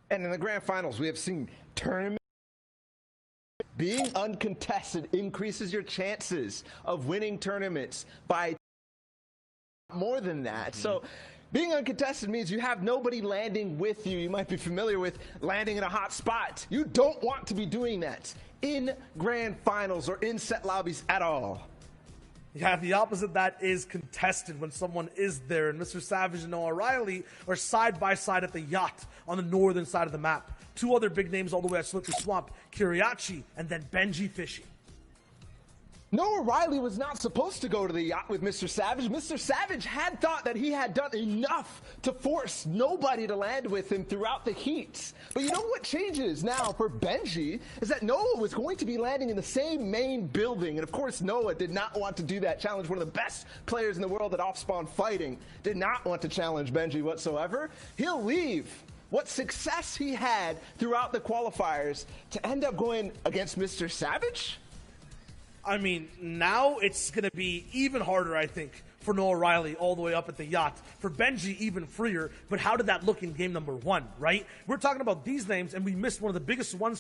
And in the grand finals, we have seen tournament being uncontested increases your chances of winning tournaments by more than that. So being uncontested means you have nobody landing with you. You might be familiar with landing in a hot spot. You don't want to be doing that in grand finals or in set lobbies at all. Yeah, the opposite of that is contested when someone is there. And Mr. Savage and Noah Riley are side by side at the yacht on the northern side of the map. Two other big names all the way at Slippery Swamp, Kiriachi and then Benji fishing. Noah Riley was not supposed to go to the yacht with Mr. Savage. Mr. Savage had thought that he had done enough to force nobody to land with him throughout the heats. But you know what changes now for Benji is that Noah was going to be landing in the same main building. And of course, Noah did not want to do that. Challenge one of the best players in the world at off-spawn fighting. Did not want to challenge Benji whatsoever. He'll leave what success he had throughout the qualifiers to end up going against Mr. Savage? I mean, now it's going to be even harder, I think, for Noah Riley all the way up at the yacht. For Benji, even freer. But how did that look in game number 1, right? We're talking about these names, and we missed one of the biggest ones.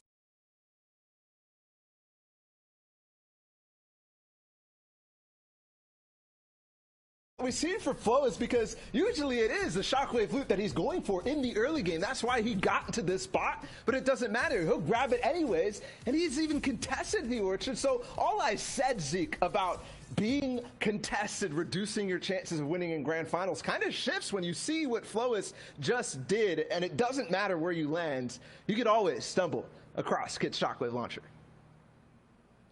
We see it for Flo is because usually it is the shockwave loot that he's going for in the early game. That's why he got to this spot, but it doesn't matter. He'll grab it anyways, and he's even contested the orchard. So all I said, Zeke, about being contested, reducing your chances of winning in grand finals kind of shifts when you see what Flois just did, and it doesn't matter where you land. You could always stumble across Kit's shockwave launcher.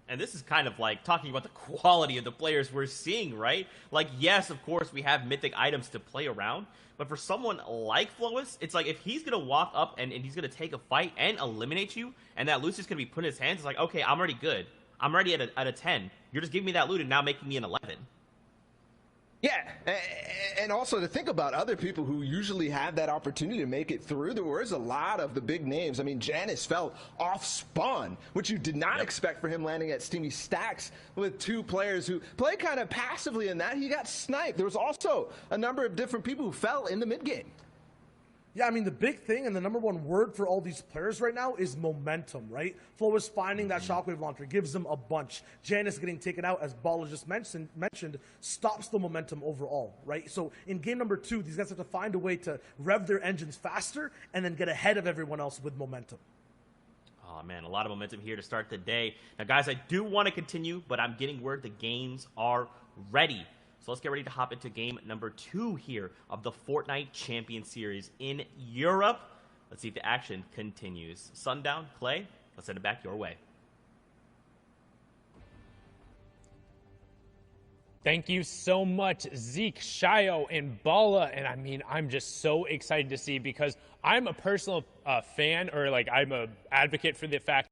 And this is kind of like talking about the quality of the players we're seeing, right? Like, yes, of course, we have mythic items to play around. But for someone like Flois, it's like if he's going to walk up and he's going to take a fight and eliminate you, and that loot's just going to be put in his hands, it's like, okay, I'm already good. I'm already at a 10. You're just giving me that loot and now making me an 11. Yeah, and also to think about other people who usually have that opportunity to make it through. There was a lot of the big names. I mean, Janice fell off spawn, which you did not expect for him landing at Steamy Stacks with two players who play kind of passively in that. He got sniped. There was also a number of different people who fell in the mid game. Yeah, I mean, the big thing and the number one word for all these players right now is momentum, right? Flo is finding that shockwave launcher, gives them a bunch. Janice getting taken out, as Bala just mentioned, stops the momentum overall, right? So in game number 2, these guys have to find a way to rev their engines faster and then get ahead of everyone else with momentum. Oh, man, a lot of momentum here to start the day. Now, guys, I do want to continue, but I'm getting word the games are ready. So let's get ready to hop into game number 2 here of the Fortnite Champion Series in Europe. Let's see if the action continues. Sundown, Clay, let's send it back your way. Thank you so much, Zeke, Shio, and Bala. And I mean, I'm just so excited to see because I'm a personal fan, or like I'm an advocate for the fact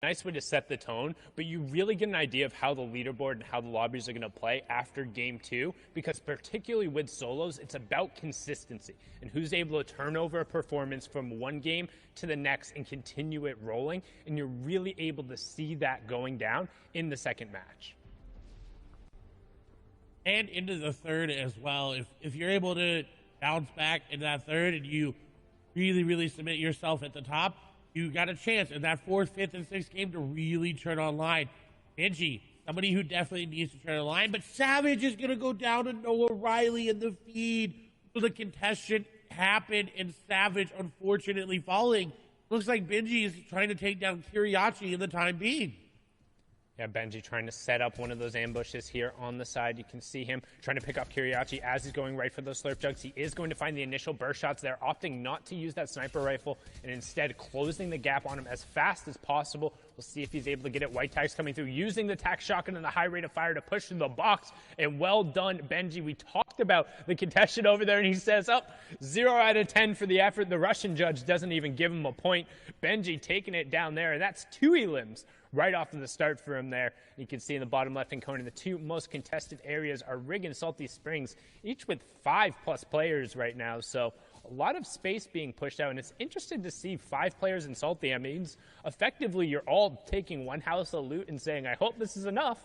nice way to set the tone, but you really get an idea of how the leaderboard and how the lobbies are going to play after game 2, because particularly with solos, it's about consistency and who's able to turn over a performance from one game to the next and continue it rolling, and you're really able to see that going down in the second match. And into the third as well. If you're able to bounce back into that third and you really submit yourself at the top, you got a chance in that 4th, 5th, and 6th game to really turn online. Benji, somebody who definitely needs to turn online, but Savage is going to go down to Noah Riley in the feed. So the contestant happened, and Savage unfortunately falling. Looks like Benji is trying to take down Kiriachi in the time being. Yeah, Benji trying to set up one of those ambushes here on the side. You can see him trying to pick up Kiriachi as he's going right for those slurp jugs. He is going to find the initial burst shots there, opting not to use that sniper rifle and instead closing the gap on him as fast as possible. We'll see if he's able to get it. White Tags coming through, using the tac shotgun and the high rate of fire to push through the box. And well done, Benji. We talked about the contestant over there, and he says, 0 out of 10 for the effort. The Russian judge doesn't even give him a point. Benji taking it down there, and that's 2 elims right off of the start for him there. You can see in the bottom left-hand corner, the 2 most contested areas are Rig and Salty Springs, each with 5+ players right now. So a lot of space being pushed out, and it's interesting to see 5 players in Salty. I mean, effectively, you're all taking one house of loot and saying, I hope this is enough.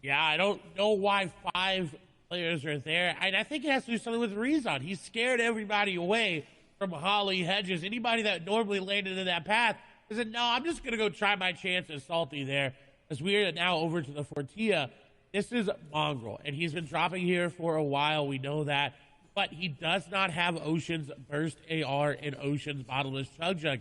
Yeah, I don't know why 5 players are there. And I think it has to do something with Rezon. He scared everybody away from Holly, Hedges, anybody that normally landed in that path. He said, no, I'm just going to go try my chance at Salty there. As we are now over to the Fortia, this is Mongrel, and he's been dropping here for a while. We know that. But he does not have Ocean's Burst AR and Ocean's Bottomless Chug Jug.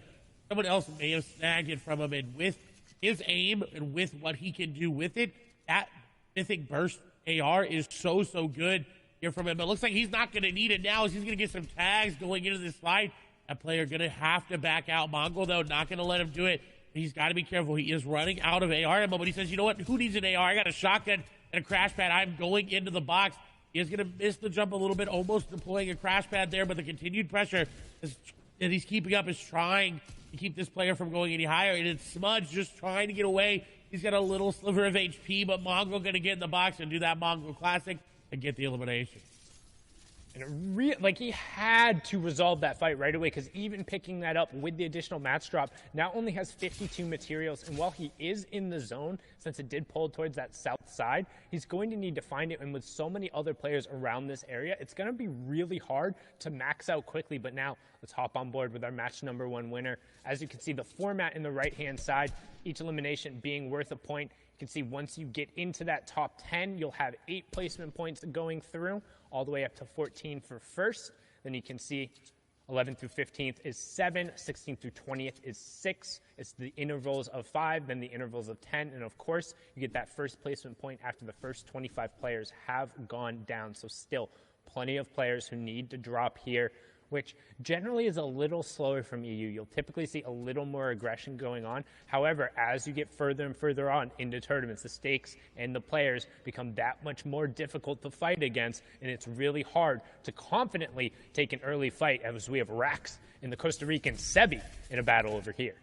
Someone else may have snagged it from him, and with his aim and with what he can do with it, that Mythic Burst AR is so good here from him. It looks like he's not going to need it now. He's going to get some tags going into this fight. That player going to have to back out. Mongrel, though, not going to let him do it. He's got to be careful. He is running out of AR ammo, but he says, you know what? Who needs an AR? I got a shotgun and a crash pad. I'm going into the box. He is going to miss the jump a little bit, almost deploying a crash pad there, but the continued pressure that he's keeping up is trying to keep this player from going any higher. And it's Smudge just trying to get away. He's got a little sliver of HP, but Mongrel going to get in the box and do that Mongrel classic and get the elimination. And he had to resolve that fight right away, because even picking that up with the additional match drop now only has 52 materials. And while he is in the zone, since it did pull towards that south side, he's going to need to find it. And with so many other players around this area, it's going to be really hard to max out quickly. But now let's hop on board with our match number 1 winner. As you can see, the format in the right-hand side, each elimination being worth a point. You can see once you get into that top 10, you'll have 8 placement points going through, all the way up to 14 for first. Then you can see 11th through 15th is 7, 16th through 20th is 6. It's the intervals of 5, then the intervals of 10, and of course, you get that first placement point after the first 25 players have gone down. So still plenty of players who need to drop here, which generally is a little slower from EU. You'll typically see a little more aggression going on. However, as you get further and further on into tournaments, the stakes and the players become that much more difficult to fight against, and it's really hard to confidently take an early fight, as we have Rax and the Costa Rican Sebi in a battle over here.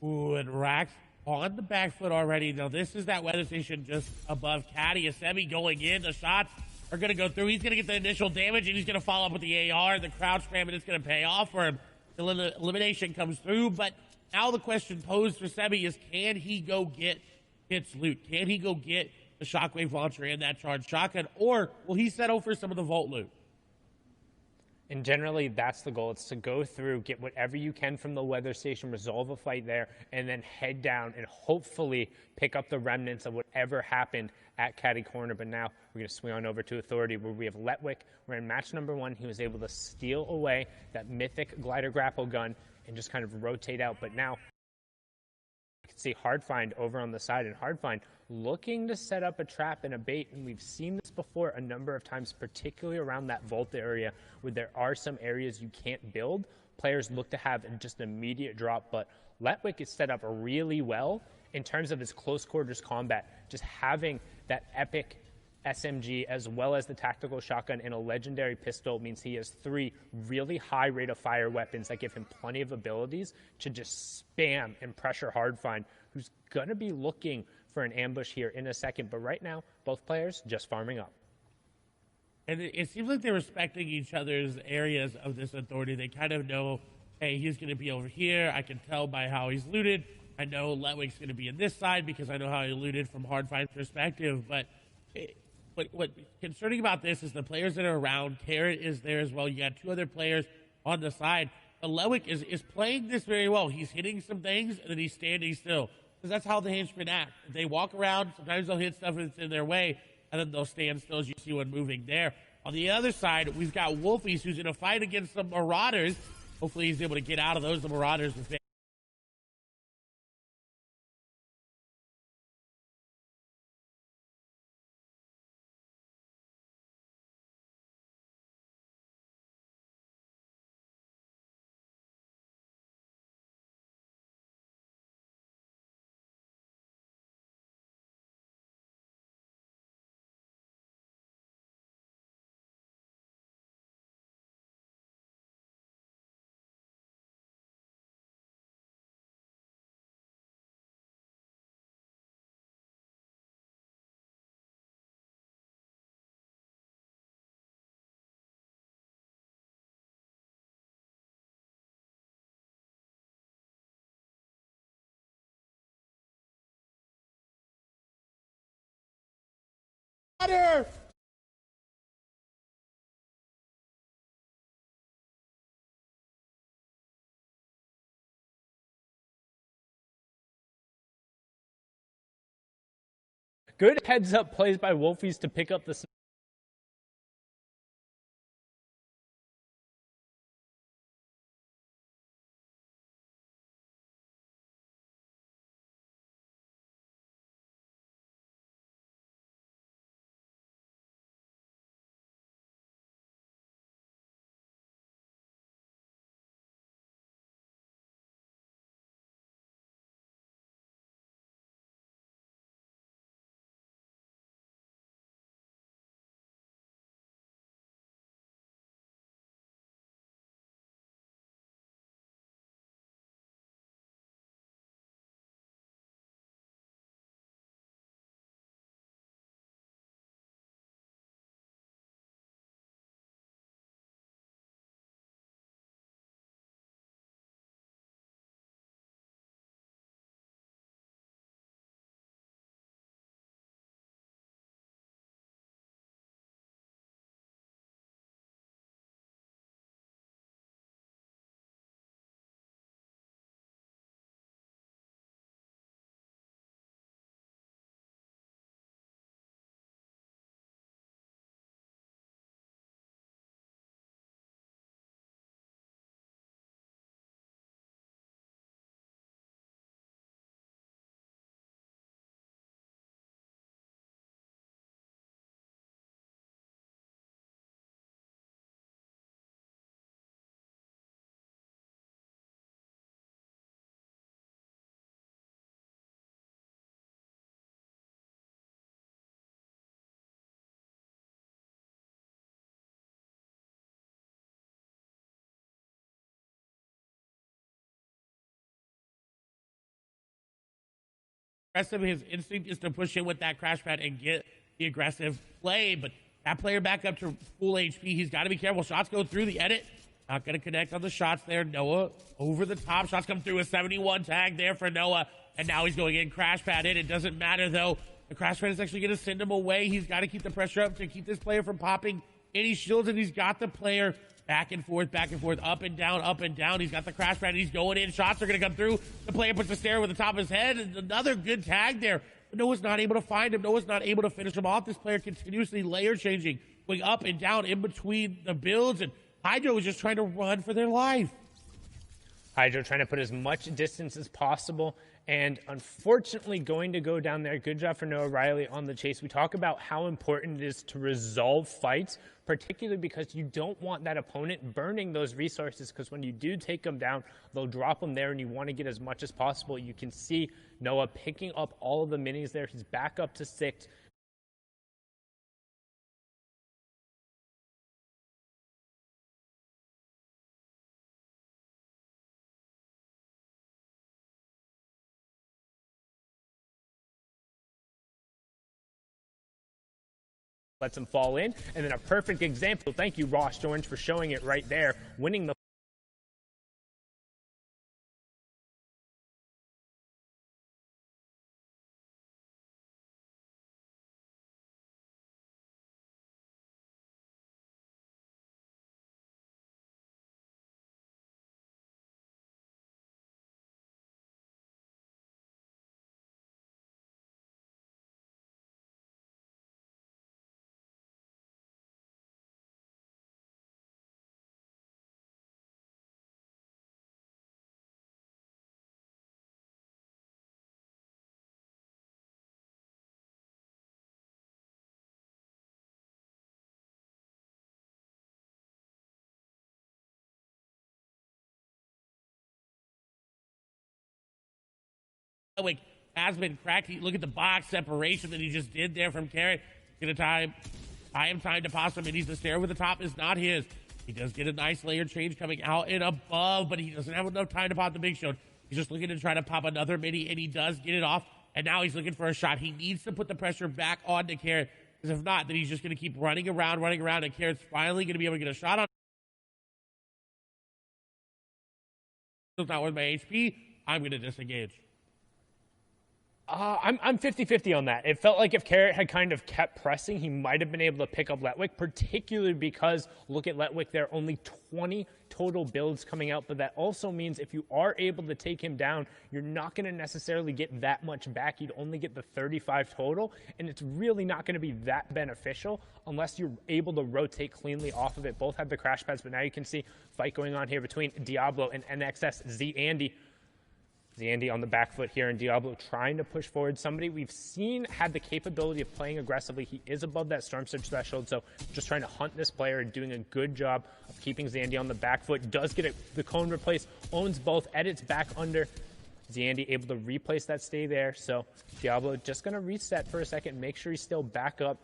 Ooh, and Rax on the back foot already. Now, this is that weather station just above Caddy. Sebi going in. The shots are going to go through. He's going to get the initial damage, and he's going to follow up with the AR. The crouch spam, and it's going to pay off for him. The elimination comes through, but now the question posed for Sebi is, can he go get Hit's loot? Can he go get the shockwave launcher and that charged shotgun, or will he settle for some of the vault loot? And generally, that's the goal. It's to go through, get whatever you can from the weather station, resolve a fight there, and then head down and hopefully pick up the remnants of whatever happened at Caddy Corner. But now we're going to swing on over to Authority, where we have Letwick. We're in match number 1. He was able to steal away that mythic glider grapple gun and just kind of rotate out. But now you can see Hardfind over on the side, and Hardfind looking to set up a trap and a bait. And we've seen this before a number of times, particularly around that vault area where there are some areas you can't build. Players look to have just an immediate drop, but Letwick is set up really well in terms of his close quarters combat. Just having that epic SMG as well as the tactical shotgun and a legendary pistol means he has 3 really high rate of fire weapons that give him plenty of abilities to just spam and pressure Hardfind, who's going to be looking for an ambush here in a second. But right now, both players just farming up. And it seems like they're respecting each other's areas of this Authority. They kind of know, hey, he's going to be over here. I can tell by how he's looted. I know Letwick's going to be in this side because I know how he looted from Hardfind's perspective. But what's concerning about this is the players that are around. Carrot is there as well. You got 2 other players on the side. But Letwick is playing this very well. He's hitting some things, and then he's standing still. Because that's how the henchmen act. If they walk around, sometimes they'll hit stuff that's in their way, and then they'll stand still as you see one moving there. On the other side, we've got Wolfies, who's in a fight against some Marauders. Hopefully he's able to get out of those. The Marauders Water! Good heads-up plays by Wolfies to pick up the... Rest of his instinct is to push in with that crash pad and get the aggressive play, but that player back up to full HP. He's got to be careful. Shots go through the edit. Not going to connect on the shots there. Noah over the top. Shots come through. A 71 tag there for Noah, and now he's going in. Crash pad in. It doesn't matter, though. The crash pad is actually going to send him away. He's got to keep the pressure up to keep this player from popping any shields, and he's got the player back and forth, up and down, up and down. He's got the crash pad, and he's going in. Shots are going to come through. The player puts the stare over the top of his head, and another good tag there. But Noah's not able to find him. Noah's not able to finish him off. This player continuously layer changing, going up and down in between the builds, and Hydro is just trying to run for their life. Hydro trying to put as much distance as possible, and unfortunately going to go down there. Good job for Noah Riley on the chase. We talk about how important it is to resolve fights, particularly because you don't want that opponent burning those resources, because when you do take them down, they'll drop them there, and you want to get as much as possible. You can see Noah picking up all of the minis there. He's back up to 6. Lets him fall in, and then a perfect example. Thank you, Ross Orange, for showing it right there, winning the Like, has been cracked. Look at the box separation that he just did there from Carrot. Gonna time him time to pass him, and he's the stair with the top is not his. He does get a nice layer change coming out and above, but he doesn't have enough time to pop the big shot. He's just looking to try to pop another mini, and he does get it off. And now he's looking for a shot. He needs to put the pressure back on to Carrot, because if not, then he's just gonna keep running around, and Carrot's finally gonna be able to get a shot on. It's not worth my HP. I'm gonna disengage. I'm 50-50 on that. It felt like if Carrot had kind of kept pressing, he might have been able to pick up Letwick, particularly because, look at Letwick, there are only 20 total builds coming out, but that also means if you are able to take him down, you're not going to necessarily get that much back. You'd only get the 35 total, and it's really not going to be that beneficial unless you're able to rotate cleanly off of it. Both have the crash pads, but now you can see fight going on here between Diablo and NXS Z-Andy. Z-Andy on the back foot here, and Diablo trying to push forward. Somebody we've seen had the capability of playing aggressively. He is above that Storm Surge threshold, so just trying to hunt this player and doing a good job of keeping Z-Andy on the back foot. Does get the cone replaced, owns both, edits back under. Z-Andy able to replace that stay there, so Diablo just going to reset for a second, make sure he's still back up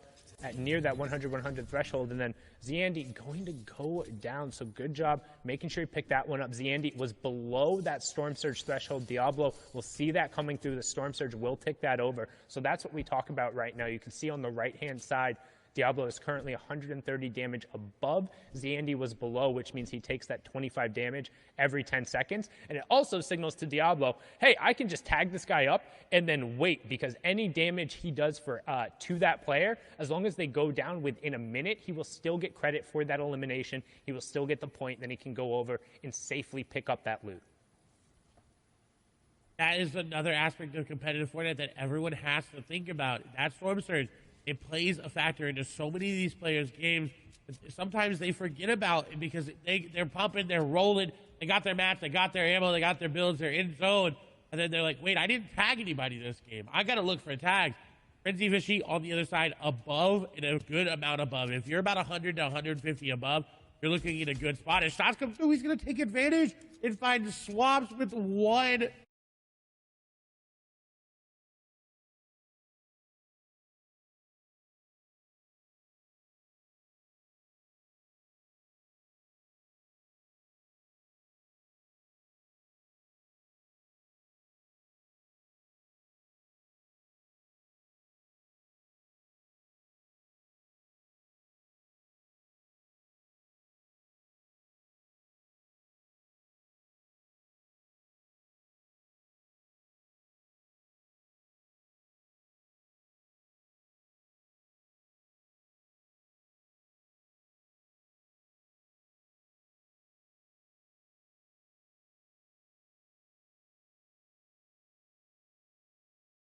at near that 100-100 threshold, and then Z-Andy going to go down. So good job making sure he picked that one up. Z-Andy was below that Storm Surge threshold. Diablo will see that coming through. The Storm Surge will take that over. So that's what we talk about right now. You can see on the right-hand side, Diablo is currently 130 damage above. Z-Andy was below, which means he takes that 25 damage every 10 seconds. And it also signals to Diablo, hey, I can just tag this guy up and then wait, because any damage he does to that player, as long as they go down within a minute, he will still get credit for that elimination. He will still get the point. Then he can go over and safely pick up that loot. That is another aspect of competitive Fortnite that everyone has to think about. That Storm Surge, it plays a factor into so many of these players' games. Sometimes they forget about it because they're pumping, they're rolling, they got their mats, they got their ammo, they got their builds, they're in zone, and then they're like, wait, I didn't tag anybody this game. I got to look for tags. Frenzy Fishy on the other side, above, and a good amount above. If you're about 100 to 150 above, you're looking at a good spot. As shots come through, he's going to take advantage and find swaps with one.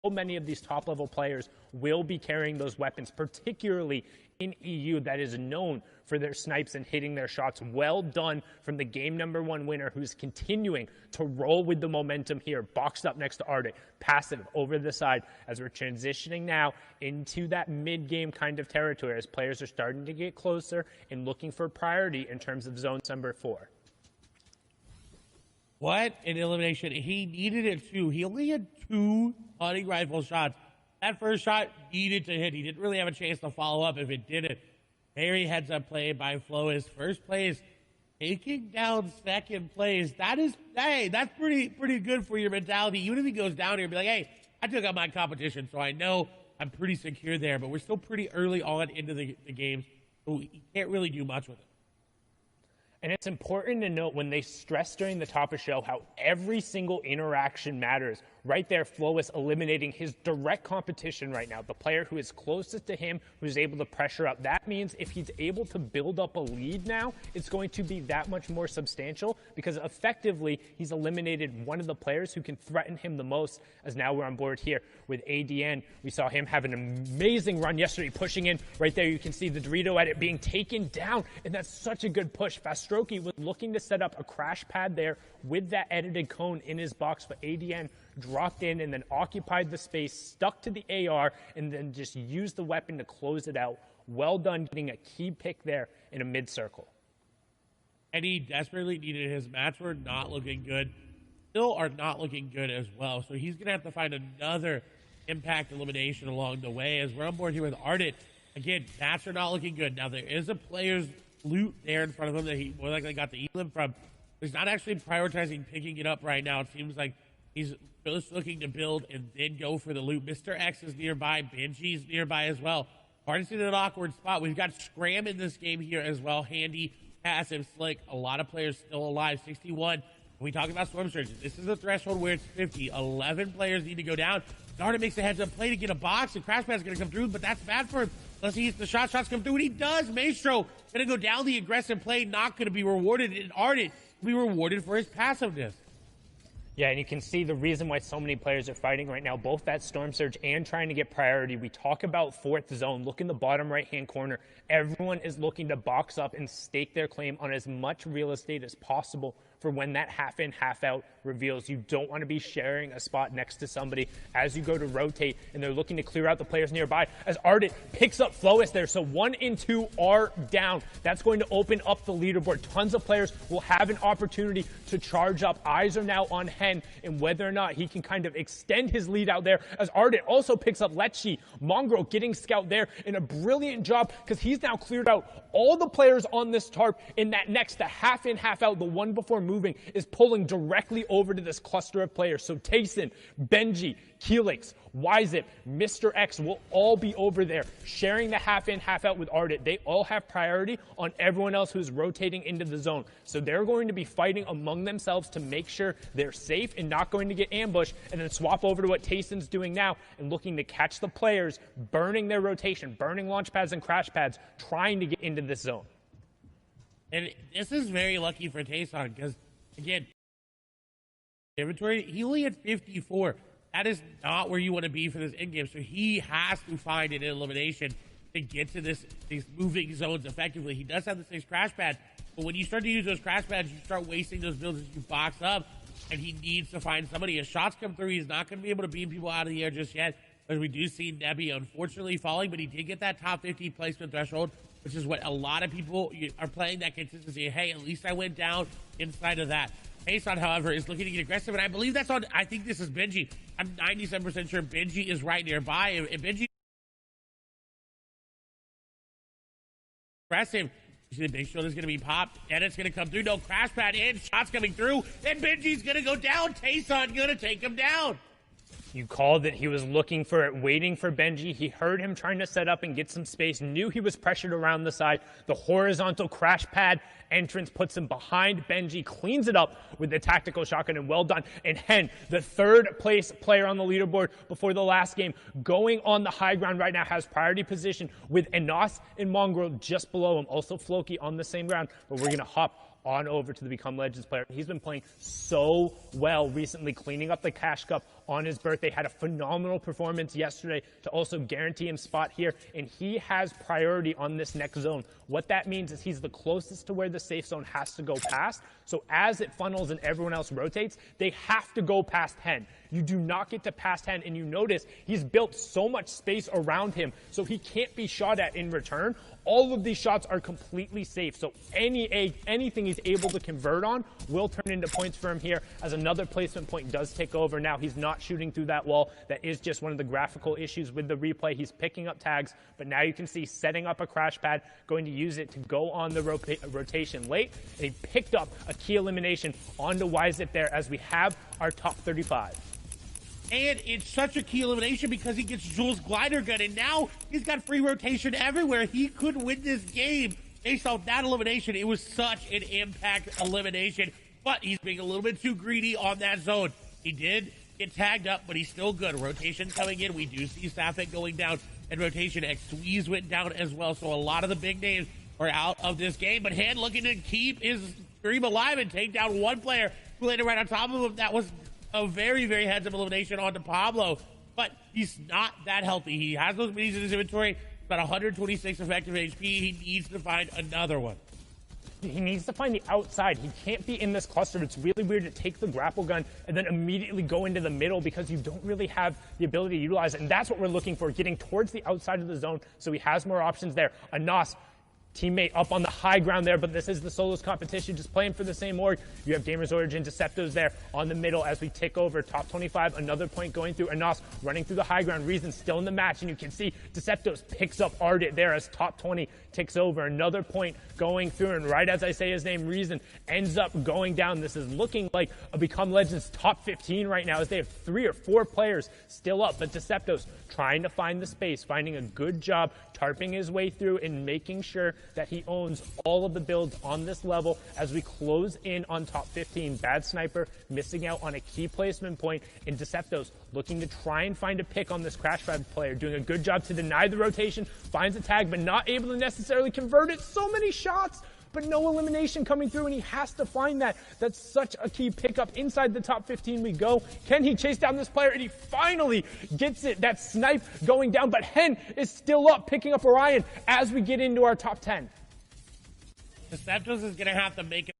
Many of these top-level players will be carrying those weapons, particularly in EU, that is known for their snipes and hitting their shots. Well done from the game #1 winner, who's continuing to roll with the momentum here. Boxed up next to Arctic, passive over the side as we're transitioning now into that mid-game kind of territory as players are starting to get closer and looking for priority in terms of zone number 4. What an elimination. He needed it too. He only had 2 hunting rifle shots. That first shot needed to hit. He didn't really have a chance to follow up if it didn't. Very heads up play by Flois. First place, taking down second place. That is, hey, that's pretty good for your mentality. Even if he goes down here and be like, hey, I took out my competition, so I know I'm pretty secure there. But we're still pretty early on into the games, so you can't really do much with it. And it's important to note when they stress during the top of show how every single interaction matters. Right there, Flois eliminating his direct competition right now, the player who is closest to him, who's able to pressure up. That means if he's able to build up a lead now, it's going to be that much more substantial because effectively he's eliminated one of the players who can threaten him the most, as now we're on board here with ADN. We saw him have an amazing run yesterday, pushing in. Right there, you can see the Dorito edit being taken down, and that's such a good push. Fastroki was looking to set up a crash pad there with that edited cone in his box, but ADN dropped in and then occupied the space, stuck to the AR, and then just used the weapon to close it out. Well done getting a key pick there in a mid-circle. And he desperately needed his mats were not looking good. Still are not looking good as well. So he's going to have to find another impact elimination along the way as we're on board here with Ardent. Again, mats are not looking good. Now, there is a player's loot there in front of him that he more likely got the elim from. He's not actually prioritizing picking it up right now. It seems like he's just looking to build and then go for the loot. Mr. X is nearby. Benji's nearby as well. Artist in an awkward spot. We've got Scram in this game here as well. Handy, passive, slick. A lot of players still alive. 61. When we talk about Storm Surges, this is a threshold where it's 50. 11 players need to go down. Ardent makes a heads-up play to get a box, and Crash Pad's going to come through, but that's bad for him. Unless he hits the shot, shots come through, and he does. Maestro going to go down the aggressive play, not going to be rewarded, and Ardent will be rewarded for his passiveness. Yeah, and you can see the reason why so many players are fighting right now, both that Storm Surge and trying to get priority. We talk about fourth zone. Look in the bottom right-hand corner. Everyone is looking to box up and stake their claim on as much real estate as possible for when that half-in, half-out reveals. You don't want to be sharing a spot next to somebody as you go to rotate, and they're looking to clear out the players nearby as Ardent picks up Flois there. So 1 and 2 are down. That's going to open up the leaderboard. Tons of players will have an opportunity to charge up. Eyes are now on Hen and whether or not he can kind of extend his lead out there as Ardent also picks up Lecce. Mongrel getting scout there in a brilliant job because he's now cleared out all the players on this tarp. In that next, the half-in, half-out, the one before moving, is pulling directly over to this cluster of players. So Tayson, Benji, Helix, Wyzip, Mr. X will all be over there sharing the half-in, half-out with Ardent. They all have priority on everyone else who's rotating into the zone. So they're going to be fighting among themselves to make sure they're safe and not going to get ambushed, and then swap over to what Tayson's doing now and looking to catch the players, burning their rotation, burning launch pads and crash pads, trying to get into this zone. And this is very lucky for Tayson because, again, inventory, he only had 54. That is not where you want to be for this endgame. So he has to find an elimination to get to these moving zones effectively. He does have the 6 crash pads, but when you start to use those crash pads, you start wasting those builds as you box up, and he needs to find somebody. As shots come through, he's not going to be able to beam people out of the air just yet, as we do see Nebby unfortunately falling, but he did get that top 50 placement threshold, which is what a lot of people are playing that consistency. Hey, at least I went down inside of that. Tayson, however, is looking to get aggressive, and I believe that's on, I think this is Benji. I'm 97% sure Benji is right nearby, and Benji aggressive. You see the big shoulder's going to be popped, and it's going to come through. No crash pad in, shots coming through, and Benji's going to go down. Tayson going to take him down. You called it. He was looking for it, waiting for Benji. He heard him trying to set up and get some space, knew he was pressured around the side. The horizontal crash pad entrance puts him behind Benji, cleans it up with the tactical shotgun, and well done. And Hen, the third place player on the leaderboard before the last game, going on the high ground right now, has priority position with Enos and Mongrel just below him. Also Floki on the same ground, but we're going to hop on over to the Become Legends player. He's been playing so well recently, cleaning up the Cash Cup on his birthday. Had a phenomenal performance yesterday to also guarantee him spot here, and he has priority on this next zone. What that means is he's the closest to where the safe zone has to go past. So as it funnels and everyone else rotates, they have to go past Hen. You do not get to past Hen, and you notice he's built so much space around him, so he can't be shot at in return. All of these shots are completely safe, so anything he's able to convert on will turn into points for him here, as another placement point does take over. Now he's not shooting through that wall. That is just one of the graphical issues with the replay. He's picking up tags, but now you can see setting up a crash pad, going to use it to go on the rotation late, and he picked up a key elimination onto Wyzip there as we have our top 35. And it's such a key elimination because he gets Jules' glider gun, and now he's got free rotation everywhere. He could win this game based off that elimination. It was such an impact elimination, but he's being a little bit too greedy on that zone. He did get tagged up, but he's still good. Rotation coming in. We do see Sapphic going down, and Rotation X Squeeze went down as well. So a lot of the big names are out of this game, but Hand looking to keep his stream alive and take down one player who landed right on top of him. That was a very, very heads-up elimination onto Pablo, but he's not that healthy. He has those minis in his inventory, about 126 effective HP. He needs to find another one. He needs to find the outside. He can't be in this cluster. It's really weird to take the grapple gun and then immediately go into the middle because you don't really have the ability to utilize it, and that's what we're looking for, getting towards the outside of the zone so he has more options there. Anas, teammate up on the high ground there, but this is the solos competition, just playing for the same org. You have Gamers Origin, Deceptos there on the middle as we tick over top 25. Another point going through. Anas running through the high ground. Reason still in the match, and you can see Deceptos picks up Ardit there as top 20 ticks over. Another point going through, and right as I say his name, Reason ends up going down. This is looking like a Become Legends top 15 right now, as they have 3 or 4 players still up, but Deceptos trying to find the space, finding a good job, tarping his way through and making sure that he owns all of the builds on this level as we close in on top 15. Bad sniper missing out on a key placement point, and Deceptos looking to try and find a pick on this Crash Pad player, doing a good job to deny the rotation, finds a tag, but not able to necessarily convert it. So many shots, but no elimination coming through, and he has to find that. That's such a key pickup. Inside the top 15 we go. Can he chase down this player? And he finally gets it. That snipe going down, but Hen is still up, picking up Orion as we get into our top 10. Deceptos is going to have to make it.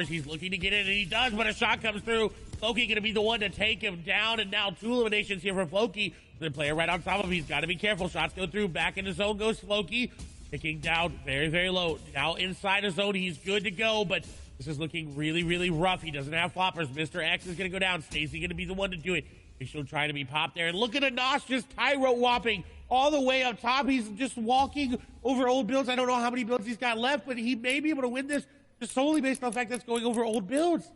He's looking to get in, and he does, but a shot comes through. Floki going to be the one to take him down, and now 2 eliminations here for Floki. The player right on top of him, he's got to be careful. Shots go through, back in the zone goes Floki. Picking down very, very low. Now inside his zone, he's good to go, but this is looking really, really rough. He doesn't have floppers. Mr. X is going to go down. Stacy going to be the one to do it. He's still trying to be popped there. And look at Anas just tyro whopping all the way up top. He's just walking over old builds. I don't know how many builds he's got left, but he may be able to win this just solely based on the fact that's going over old builds.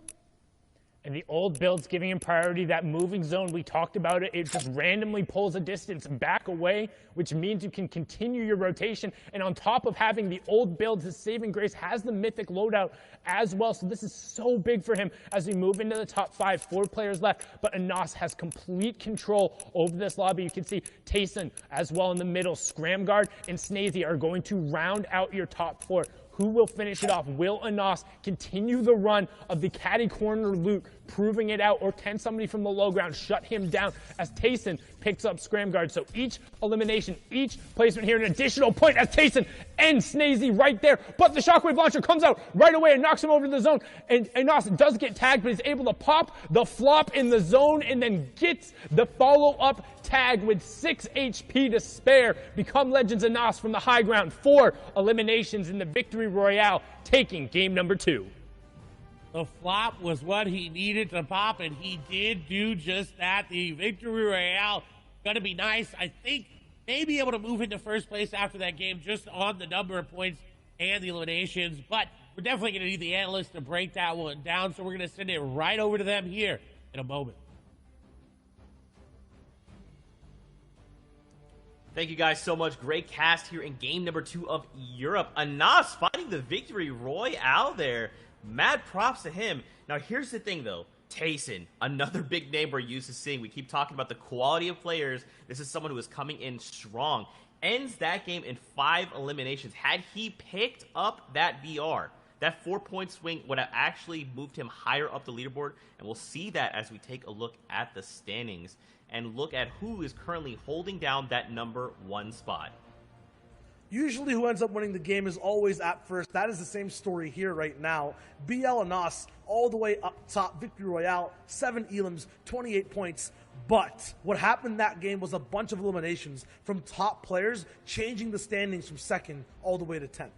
And the old builds giving him priority. That moving zone, we talked about it. It just randomly pulls a distance back away, which means you can continue your rotation. And on top of having the old builds, his saving grace has the mythic loadout as well. So this is so big for him as we move into the top 5. 4 players left, but Anas has complete control over this lobby. You can see Tayson as well in the middle. Scramguard and Snazy are going to round out your top 4. Who will finish it off? Will Anas continue the run of the caddy corner loot, proving it out, or can somebody from the low ground shut him down as Tayson picks up Scramguard? So each elimination, each placement here, an additional point as Tayson ends Snazy right there. But the shockwave launcher comes out right away and knocks him over to the zone. And Anas does get tagged, but is able to pop the flop in the zone and then gets the follow-up tag with 6 HP to spare. Become Legends Anas from the high ground. 4 eliminations in the victory royale, taking game number 2. The flop was what he needed to pop, and he did do just that. The victory royale going to be nice. I think maybe able to move into first place after that game just on the number of points and the eliminations, but we're definitely going to need the analysts to break that one down, so we're going to send it right over to them here in a moment. Thank you guys so much. Great cast here in game number 2 of Europe. Anas finding the victory royale there. Mad props to him. Now, here's the thing, though. Tayson, another big name we're used to seeing. We keep talking about the quality of players. This is someone who is coming in strong. Ends that game in 5 eliminations. Had he picked up that VR, that 4-point swing would have actually moved him higher up the leaderboard, and we'll see that as we take a look at the standings and look at who is currently holding down that number 1 spot. Usually who ends up winning the game is always at first. That is the same story here right now. BL Anas all the way up top, victory royale, 7 elims, 28 points. But what happened that game was a bunch of eliminations from top players, changing the standings from 2nd all the way to 10th.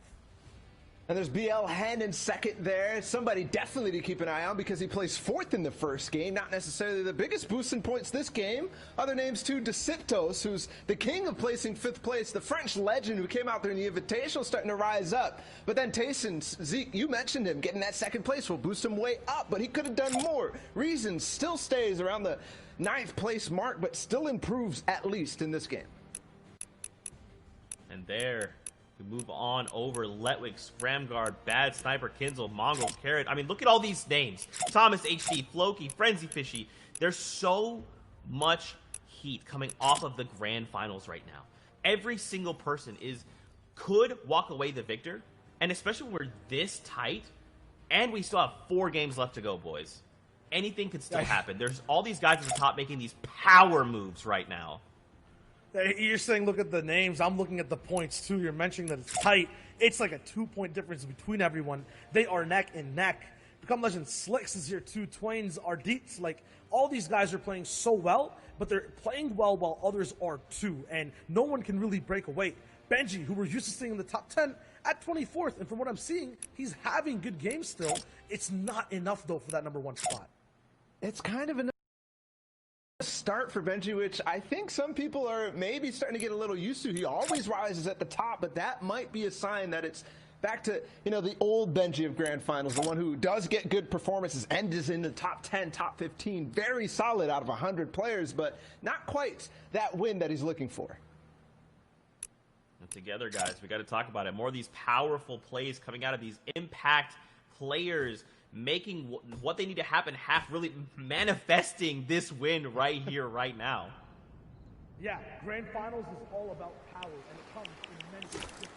And there's BL Hen in 2nd there. Somebody definitely to keep an eye on because he placed 4th in the first game. Not necessarily the biggest boost in points this game. Other names too, Deceptos, who's the king of placing 5th place. The French legend who came out there in the Invitational starting to rise up. But then Tayson, Zeke, you mentioned him. Getting that 2nd place will boost him way up, but he could have done more. Reason still stays around the 9th place mark, but still improves at least in this game. And there, we move on over Letwick, Scramguard, Bad Sniper, Kinzel, Mongol, Carrot. I mean, look at all these names. Thomas HD, Floki, Frenzy Fishy. There's so much heat coming off of the grand finals right now. Every single person could walk away the victor, and especially when we're this tight, and we still have 4 games left to go, boys. Anything could still happen. There's all these guys at the top making these power moves right now. You're saying look at the names. I'm looking at the points too. You're mentioning that it's tight. It's like a 2-point difference between everyone. They are neck and neck. Become Legend Slicks is here too. Twain's, Ardits, like all these guys are playing so well, but they're playing well while others are too, and no one can really break away. Benji, who we're used to seeing in the top 10, at 24th, and from what I'm seeing, he's having good games still. It's not enough though for that number 1 spot. It's kind of an start for Benji, which I think some people are maybe starting to get a little used to. He always rises at the top, but that might be a sign that it's back to, you know, the old Benji of Grand Finals, the one who does get good performances and is in the top 10, top 15, very solid out of 100 players, but not quite that win that he's looking for. And together, guys, we got to talk about it. More of these powerful plays coming out of these impact players, making what they need to happen, really manifesting this win right here, right now. Yeah, Grand Finals is all about power, and it comes in many different forms.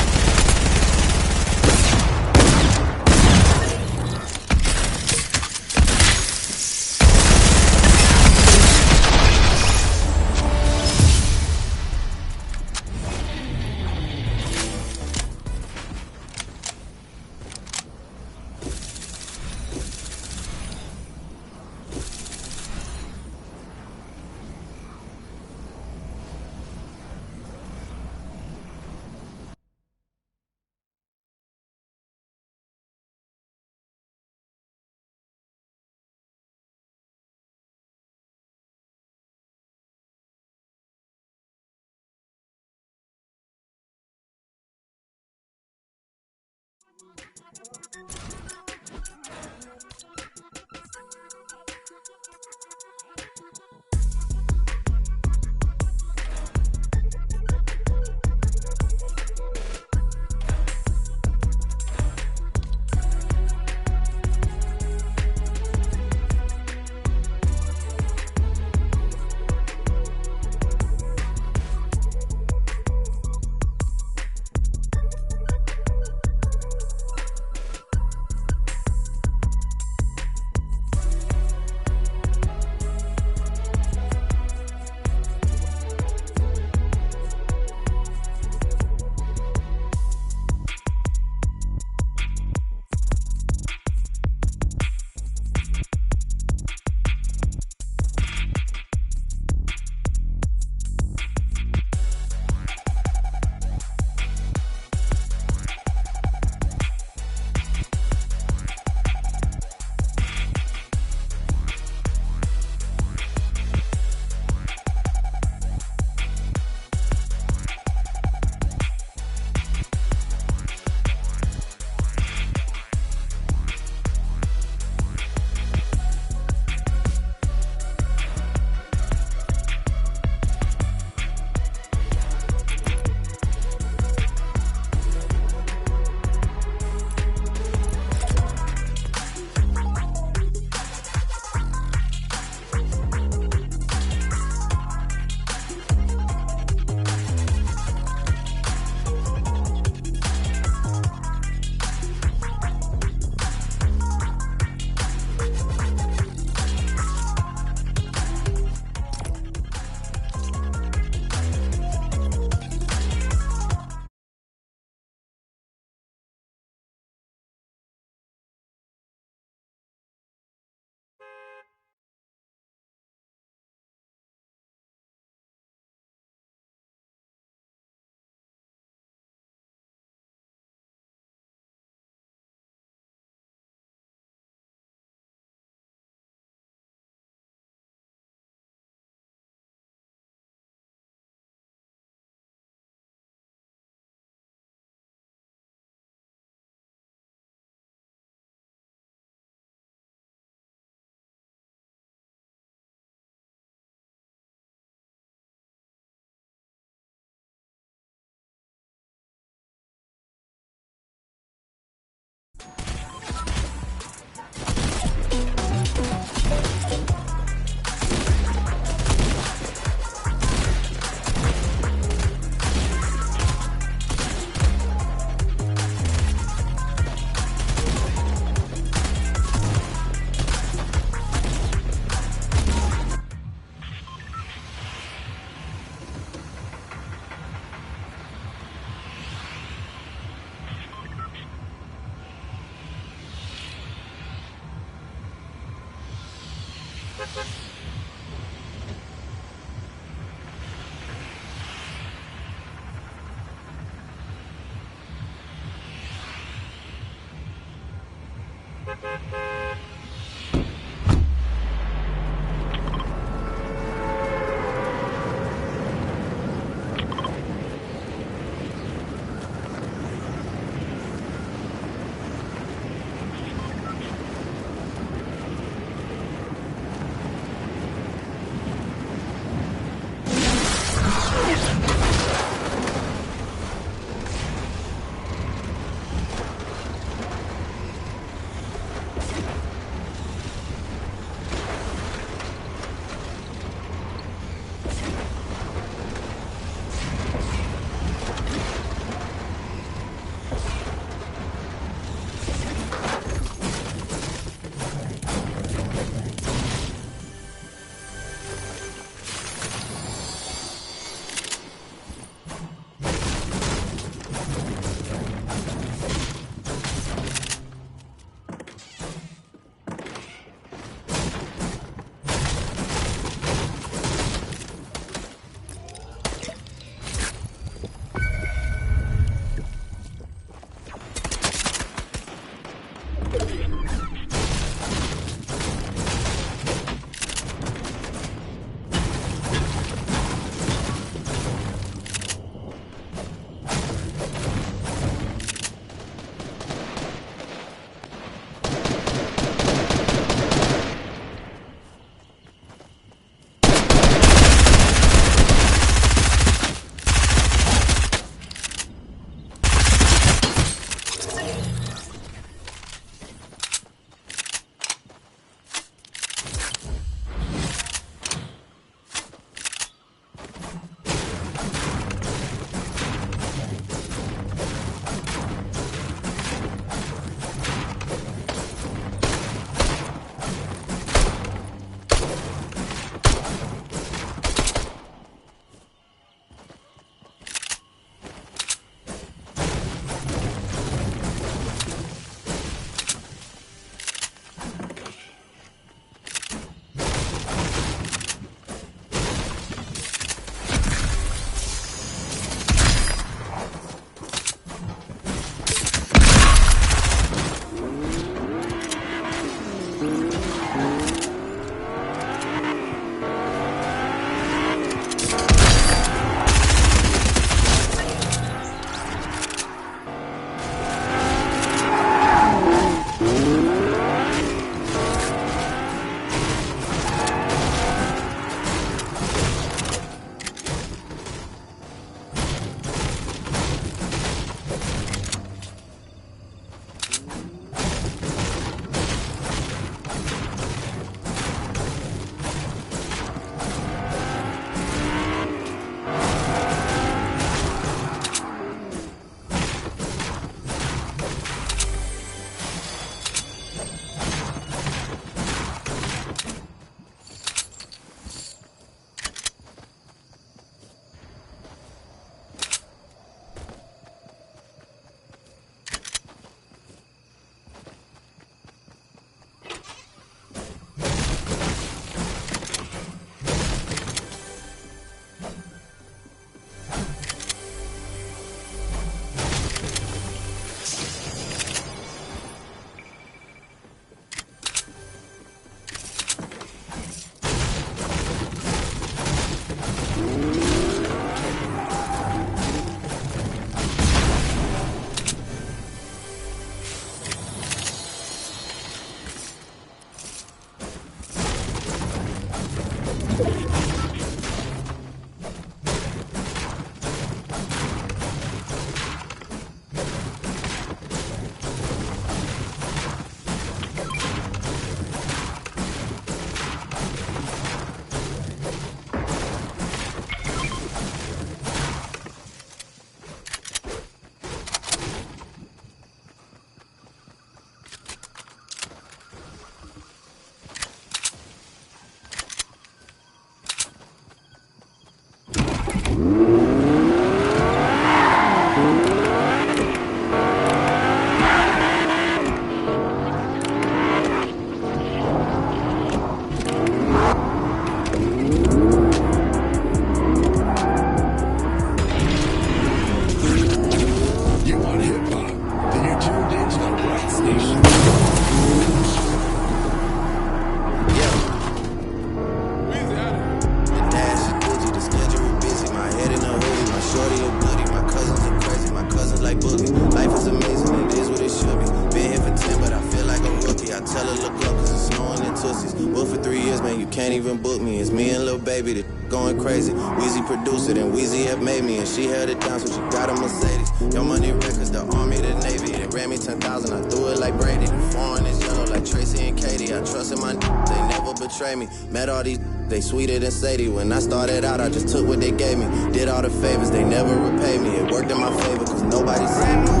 Can't even book me. It's me and Lil Baby that going crazy. Weezy produced it and Weezy have made me, and she held it down, so she got a Mercedes. Your money records, the Army, the Navy. They ran me 10,000, I threw it like Brady. The foreign is yellow like Tracy and Katie. I trusted my they never betray me. Met all these they sweeter than Sadie. When I started out, I just took what they gave me. Did all the favors, they never repay me. It worked in my favor, cause nobody said me.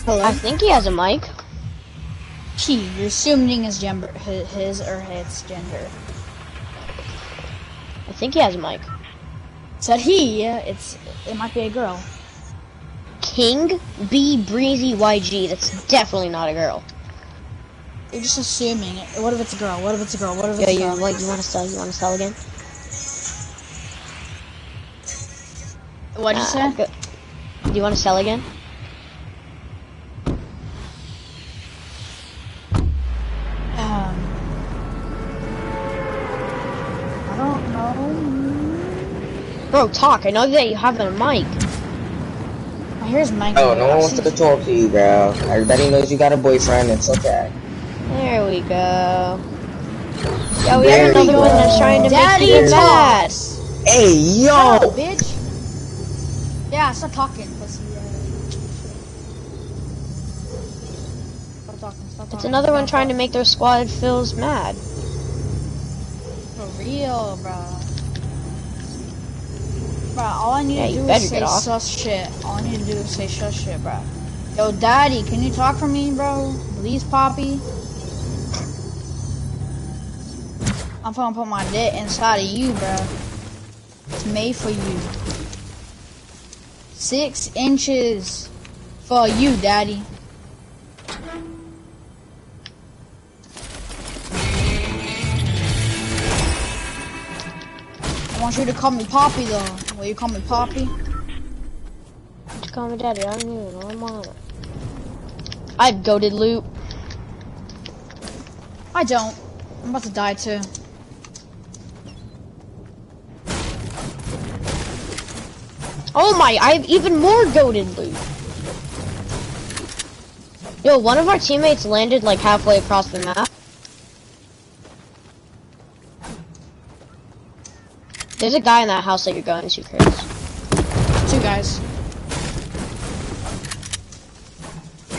Hello? I think he has a mic. You're assuming his gender, his or its gender. I think he has a mic. Said he, it might be a girl. King B Breezy YG. That's definitely not a girl. You're just assuming. What if it's a girl? What if it's a girl? What if it's Yeah, a girl? you want to sell? You want to sell again? What'd you say? Do you want to sell again? I don't know. Bro, talk. I know that you have a mic. Here's Mike. Oh, no one wants to talk to you, girl. Everybody knows you got a boyfriend. It's okay. There we go. Yo, we have another one that's trying to make you mad. Hey, yo! Shut up, bitch! Yeah, stop talking, pussy. Stop talking, stop talking. It's another one trying to make their squad fills mad. For real, bro. Bro, all I need to do is say sus shit. All I need to do is say sus shit, bro. Yo, daddy, can you talk for me, bro? Please, Poppy. I'm gonna put my dick inside of you, bro. It's made for you. 6 inches for you, daddy. I want you to call me Poppy, though. Will you call me Poppy? Just call me daddy. I don't even know. I'm on it. I have goated loot. I don't. I'm about to die, too. Oh my, I have even more goated loot. Yo, one of our teammates landed like halfway across the map. There's a guy in that house that you're going to, Chris. 2 guys.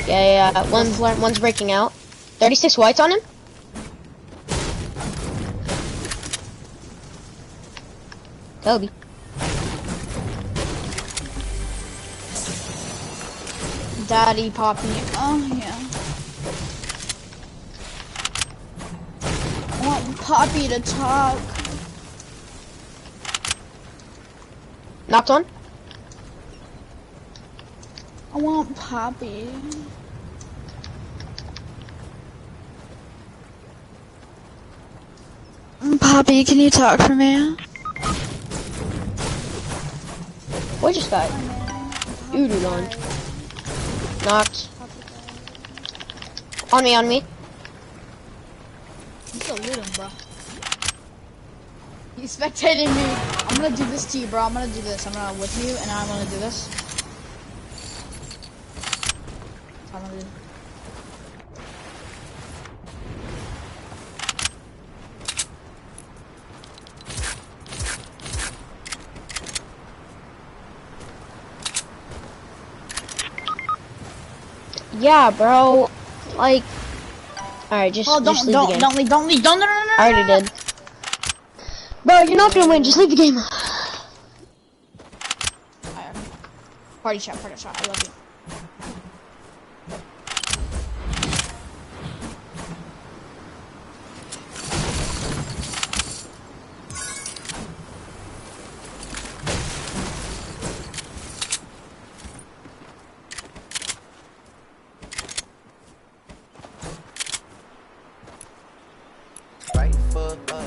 Yeah. One's breaking out. 36 whites on him. Kobe. Daddy, Poppy. Oh, yeah. I want Poppy to talk. Knocked one. I want Poppy. Poppy, can you talk for me? Boy just got doo-doo on. Knocked. On me. You still loot him, bro. He's spectating me. I'm gonna do this to you, bro. I'm gonna do this. I'm gonna whip you, and I'm gonna do this. I'm gonna do. Yeah, bro. Like, alright, just leave the game. Don't leave, no. I already did. Bro, you're not gonna win. Just leave the game. Party shot. I love you. Right foot up.